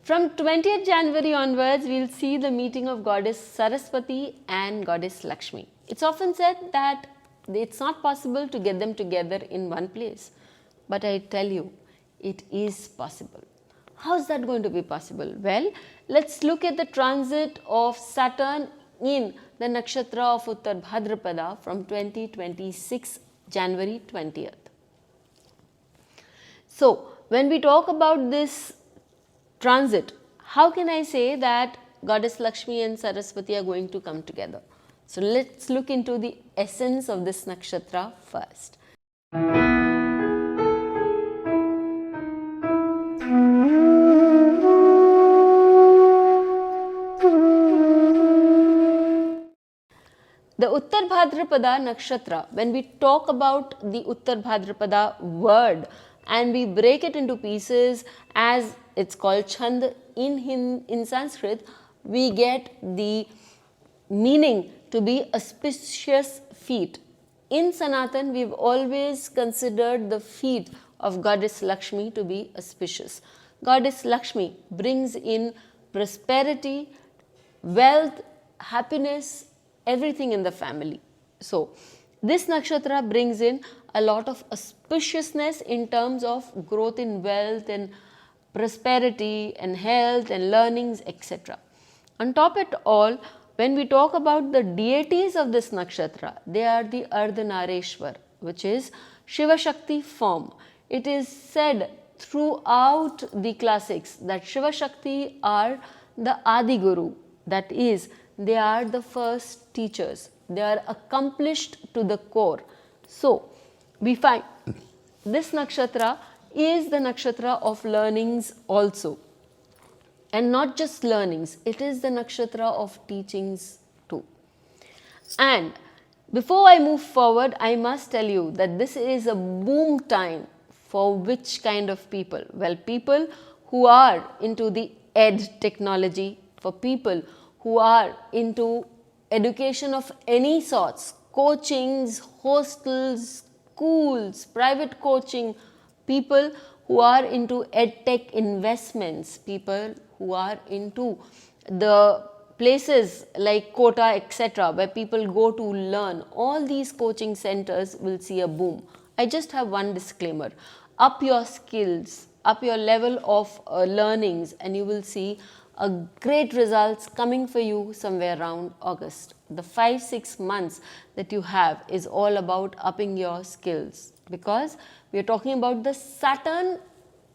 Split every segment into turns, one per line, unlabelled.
From 20th January onwards, we will see the meeting of goddess Saraswati and goddess Lakshmi. It's often said that it's not possible to get them together in one place. But I tell you, it is possible. How is that going to be possible? Well, let's look at the transit of Saturn in the nakshatra of Uttara Bhadrapada from 2026 January 20th. So, when we talk about this transit, how can I say that goddess Lakshmi and Saraswati are going to come together? So, let's look into the essence of this nakshatra first. The Uttara Bhadrapada Nakshatra, when we talk about the Uttara Bhadrapada word and we break it into pieces as it's called Chand in Sanskrit, we get the meaning to be auspicious feet. In Sanatan, we've always considered the feet of goddess Lakshmi to be auspicious. Goddess Lakshmi brings in prosperity, wealth, happiness, everything in the family. So, this nakshatra brings in a lot of auspiciousness in terms of growth in wealth and prosperity and health and learnings, etc. On top of it all, when we talk about the deities of this nakshatra, they are the Ardhanareshwar, which is Shiva Shakti form. It is said throughout the classics that Shiva Shakti are the Adi Guru, that is, they are the first teachers. They are accomplished to the core. So, we find this nakshatra is the nakshatra of learnings also. And not just learnings, it is the nakshatra of teachings too. And before I move forward, I must tell you that this is a boom time for which kind of people? Well, people who are into the ed technology, for people who are into education of any sorts, coachings, hostels, schools, private coaching, people who are into edtech investments, people who are into the places like Kota, etc., where people go to learn. All these coaching centers will see a boom. I just have one disclaimer. Up your skills, up your level of learnings, and you will see a great results coming for you somewhere around August. The 5-6 months that you have is all about upping your skills, because we are talking about the Saturn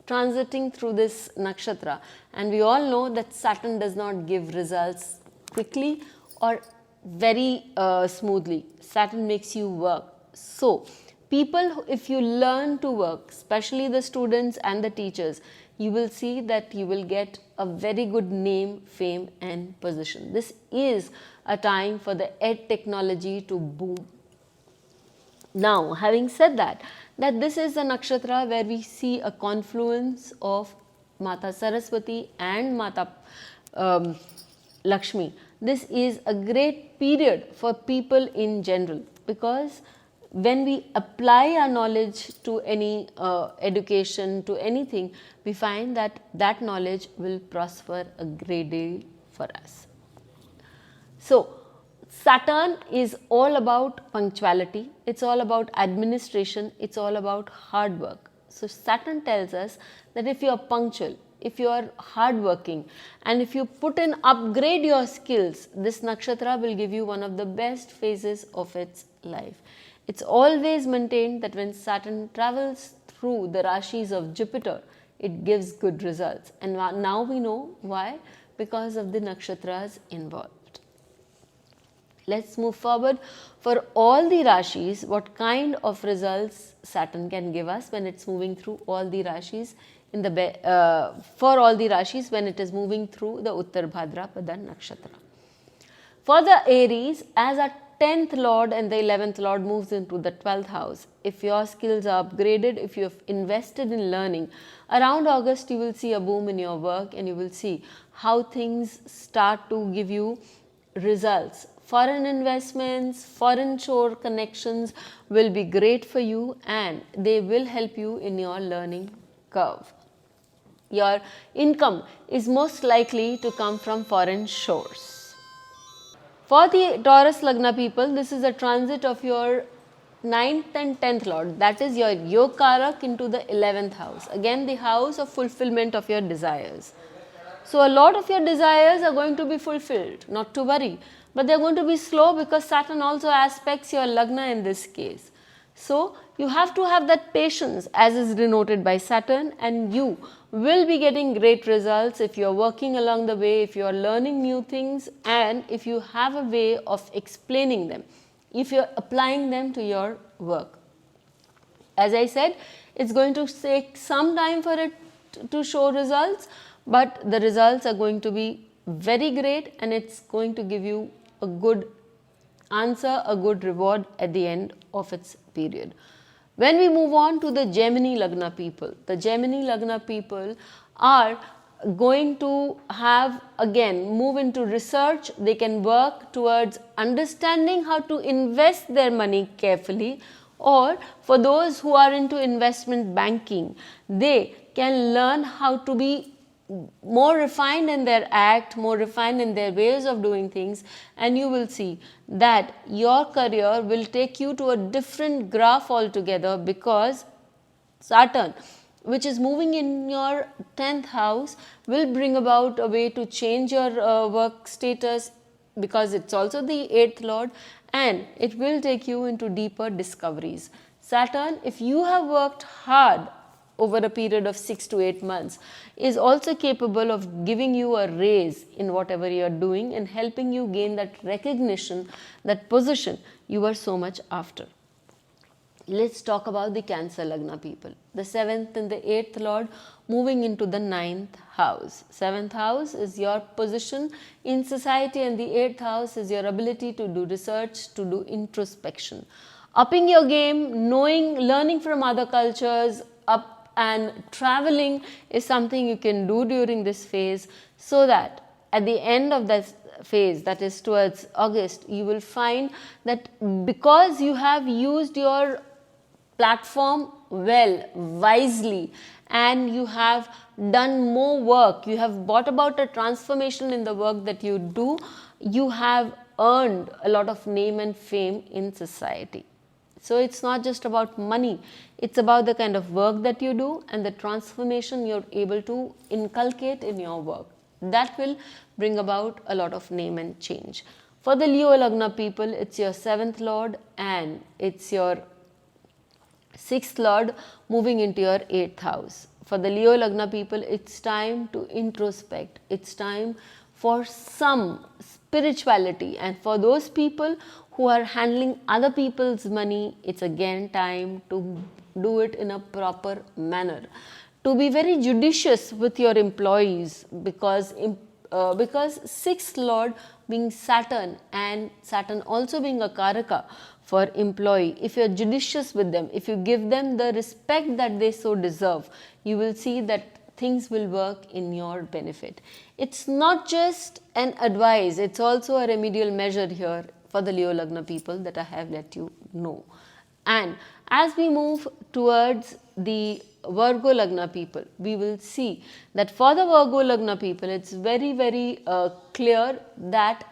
transiting through this nakshatra, and we all know that Saturn does not give results quickly or very smoothly. Saturn makes you work. So, people, if you learn to work, especially the students and the teachers, you will see that you will get a very good name, fame and position. This is a time for the ed technology to boom. Now, having said that this is a nakshatra where we see a confluence of Mata Saraswati and Mata Lakshmi. This is a great period for people in general, because when we apply our knowledge to any education, to anything, we find that that knowledge will prosper a great deal for us. So, Saturn is all about punctuality, it's all about administration, it's all about hard work. So, Saturn tells us that if you are punctual, if you are hardworking, and if you put in upgrade your skills, this nakshatra will give you one of the best phases of its life. It's always maintained that when Saturn travels through the rashis of Jupiter, it gives good results. And now we know why, because of the nakshatras involved. Let's move forward. For all the rashis, what kind of results Saturn can give us when it's moving through all the rashis in the for all the rashis when it is moving through the Uttara Bhadrapada Nakshatra. For the Aries, as a 10th lord and the 11th lord moves into the 12th house, if your skills are upgraded, if you have invested in learning, around August you will see a boom in your work and you will see how things start to give you results. Foreign investments, foreign shore connections will be great for you and they will help you in your learning curve. Your income is most likely to come from foreign shores. For the Taurus Lagna people, this is a transit of your 9th and 10th lord, that is your Yokarak into the 11th house, again the house of fulfillment of your desires. So a lot of your desires are going to be fulfilled, not to worry, but they are going to be slow because Saturn also aspects your Lagna in this case. So you have to have that patience as is denoted by Saturn, and you will be getting great results if you are working along the way, if you are learning new things, and if you have a way of explaining them, if you are applying them to your work. As I said, it's going to take some time for it to show results, but the results are going to be very great, and it's going to give you a good answer, a good reward at the end of its period. When we move on to the Gemini Lagna people, the Gemini Lagna people are going to have, again, move into research. They can work towards understanding how to invest their money carefully, or for those who are into investment banking, they can learn how to be more refined in their act, more refined in their ways of doing things, and you will see that your career will take you to a different graph altogether, because Saturn, which is moving in your 10th house, will bring about a way to change your work status, because it's also the 8th lord, and it will take you into deeper discoveries. Saturn, if you have worked hard over a period of 6 to 8 months, is also capable of giving you a raise in whatever you are doing and helping you gain that recognition, that position you are so much after. Let's talk about the Cancer Lagna people. The 7th and the 8th lord moving into the 9th house. 7th house is your position in society, and the 8th house is your ability to do research, to do introspection. Upping your game, knowing, learning from other cultures, and traveling is something you can do during this phase, so that at the end of this phase, that is towards August, you will find that because you have used your platform well, wisely, and you have done more work, you have brought about a transformation in the work that you do, you have earned a lot of name and fame in society. So it's not just about money, it's about the kind of work that you do and the transformation you're able to inculcate in your work. That will bring about a lot of name and change. For the Leo Lagna people, it's your 7th lord and it's your 6th lord moving into your 8th house. For the Leo Lagna people, it's time to introspect. It's time for some spirituality, and for those people who are handling other people's money, it's again time to do it in a proper manner. To be very judicious with your employees, because 6th lord being Saturn, and Saturn also being a Karaka for employee, if you are judicious with them, if you give them the respect that they so deserve, you will see that things will work in your benefit. It's not just an advice, it's also a remedial measure here for the Leo Lagna people that I have let you know. And as we move towards the Virgo Lagna people, we will see that for the Virgo Lagna people, it's very, very clear that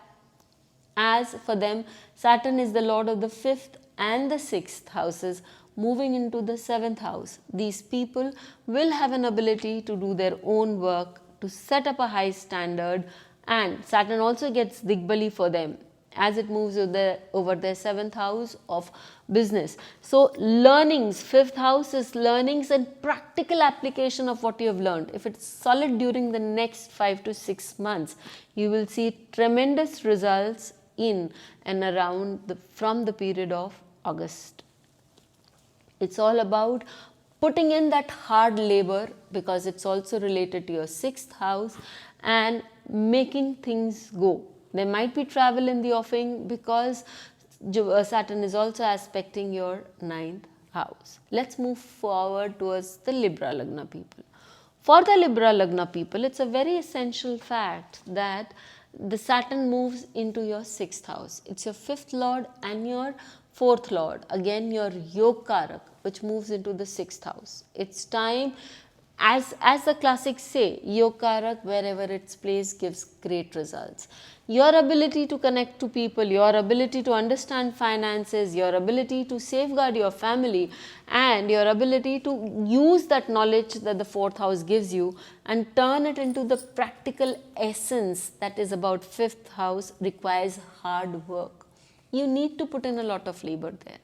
as for them, Saturn is the lord of the 5th and the 6th houses, moving into the 7th house. These people will have an ability to do their own work, to set up a high standard, and Saturn also gets Digbali for them as it moves over their 7th house of business. So learnings, 5th house is learnings and practical application of what you have learned. If it's solid during the next 5 to 6 months, you will see tremendous results in and around from the period of August. It's all about putting in that hard labor, because it's also related to your 6th house, and making things go. There might be travel in the offing because Saturn is also aspecting your 9th house. Let's move forward towards the Libra Lagna people. For the Libra Lagna people, it's a very essential fact that the Saturn moves into your 6th house. It's your 5th lord and your 4th lord, again your Yog Karak, which moves into the 6th house. It's time as the classics say, Yokarak wherever it's placed gives great results. Your ability to connect to people, your ability to understand finances, your ability to safeguard your family, and your ability to use that knowledge that the fourth house gives you and turn it into the practical essence that is about fifth house requires hard work. You need to put in a lot of labor there,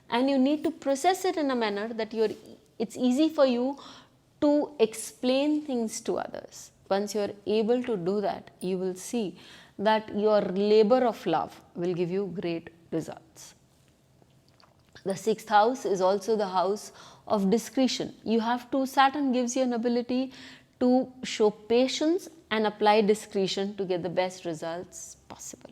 and you need to process it in a manner that it's easy for you to explain things to others. Once you are able to do that, you will see that your labor of love will give you great results. The sixth house is also the house of discretion. You have to, Saturn gives you an ability to show patience and apply discretion to get the best results possible.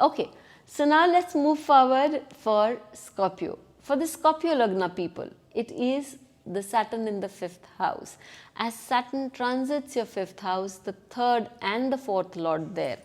Okay, so now let's move forward for Scorpio. For the Scorpio Lagna people, it is the Saturn in the fifth house. As Saturn transits your fifth house, the third and the fourth lord there.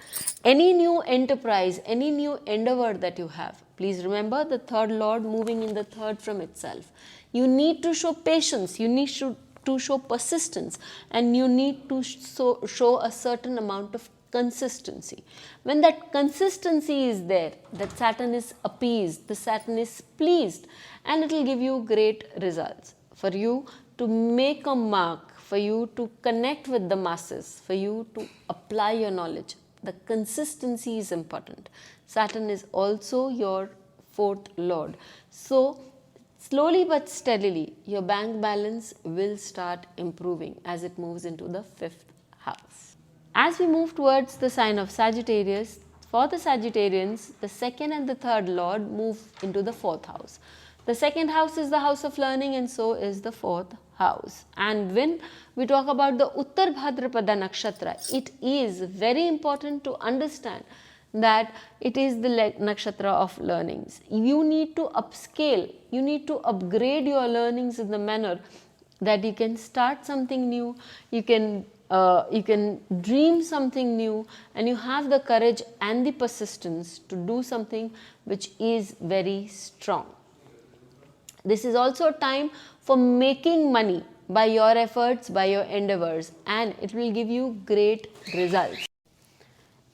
Any new enterprise, any new endeavor that you have, please remember the third lord moving in the third from itself. You need to show patience, you need to show persistence, and you need to show a certain amount of consistency. When that consistency is there, that Saturn is appeased, the Saturn is pleased, and it will give you great results. For you to make a mark, for you to connect with the masses, for you to apply your knowledge, the consistency is important. Saturn is also your fourth lord. So, slowly but steadily, your bank balance will start improving as it moves into the fifth house. As we move towards the sign of Sagittarius, for the Sagittarians, the second and the third lord move into the fourth house. The second house is the house of learning, and so is the fourth house. And when we talk about the Uttara Bhadrapada Nakshatra, it is very important to understand that it is the nakshatra of learnings. You need to upscale, you need to upgrade your learnings in the manner that you can start something new, you can dream something new, and you have the courage and the persistence to do something which is very strong. This is also a time for making money by your efforts, by your endeavors, and it will give you great results.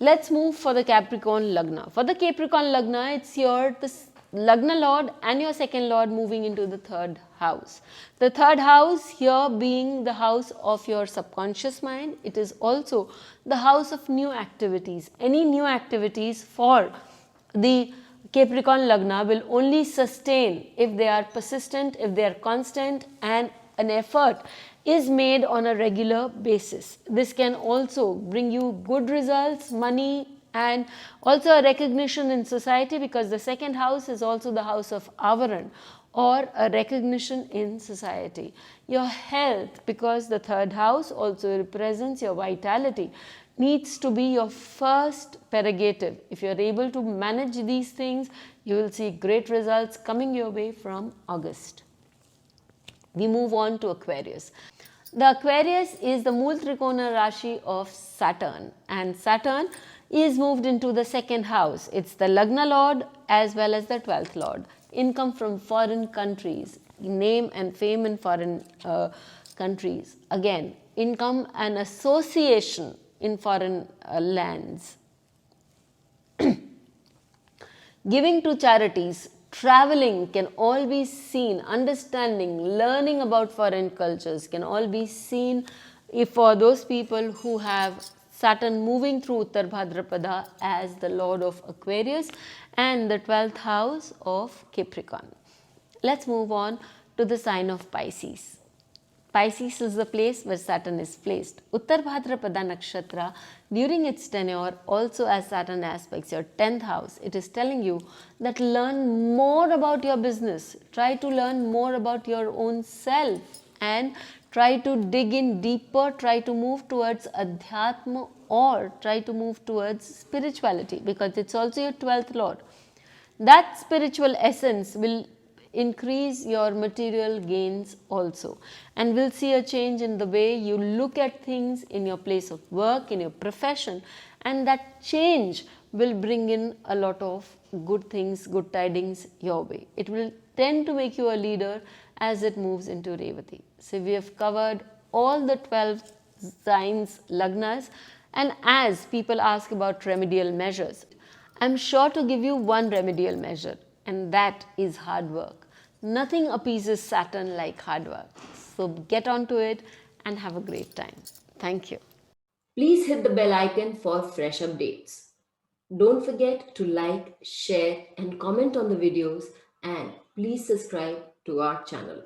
Let's move for the Capricorn Lagna. For the Capricorn Lagna, it's your Lagna Lord and your second Lord moving into the third house. The third house here being the house of your subconscious mind. It is also the house of new activities. Any new activities for the Capricorn Lagna will only sustain if they are persistent, if they are constant, and an effort is made on a regular basis. This can also bring you good results, money, and also a recognition in society, because the second house is also the house of avaran, or a recognition in society. Your health, because the third house also represents your vitality, needs to be your first prerogative. If you are able to manage these things, you will see great results coming your way from August. We move on to Aquarius. The Aquarius is the Mool Trikona Rashi of Saturn, and Saturn is moved into the second house. It's the Lagna Lord as well as the 12th Lord. Income from foreign countries, name and fame in foreign countries. Again, income and association in foreign lands. Giving to charities, traveling can all be seen, understanding, learning about foreign cultures can all be seen if for those people who have Saturn moving through Uttara Bhadrapada as the Lord of Aquarius and the 12th house of Capricorn. Let's move on to the sign of Pisces. Pisces is the place where Saturn is placed. Uttara Bhadrapada Nakshatra, during its tenure, also as Saturn aspects your 10th house, it is telling you that learn more about your business. Try to learn more about your own self and try to dig in deeper, try to move towards Adhyatma or try to move towards spirituality, because it's also your 12th Lord. That spiritual essence will increase your material gains also, and we'll see a change in the way you look at things in your place of work, in your profession, and that change will bring in a lot of good things, good tidings your way. It will tend to make you a leader as it moves into Revati. So we have covered all the 12 signs Lagnas, and as people ask about remedial measures, I'm sure to give you one remedial measure, and that is hard work. Nothing appeases Saturn like hard work. So get on to it and have a great time. Thank you.
Please hit the bell icon for fresh updates. Don't forget to like, share, and comment on the videos, and please subscribe to our channel.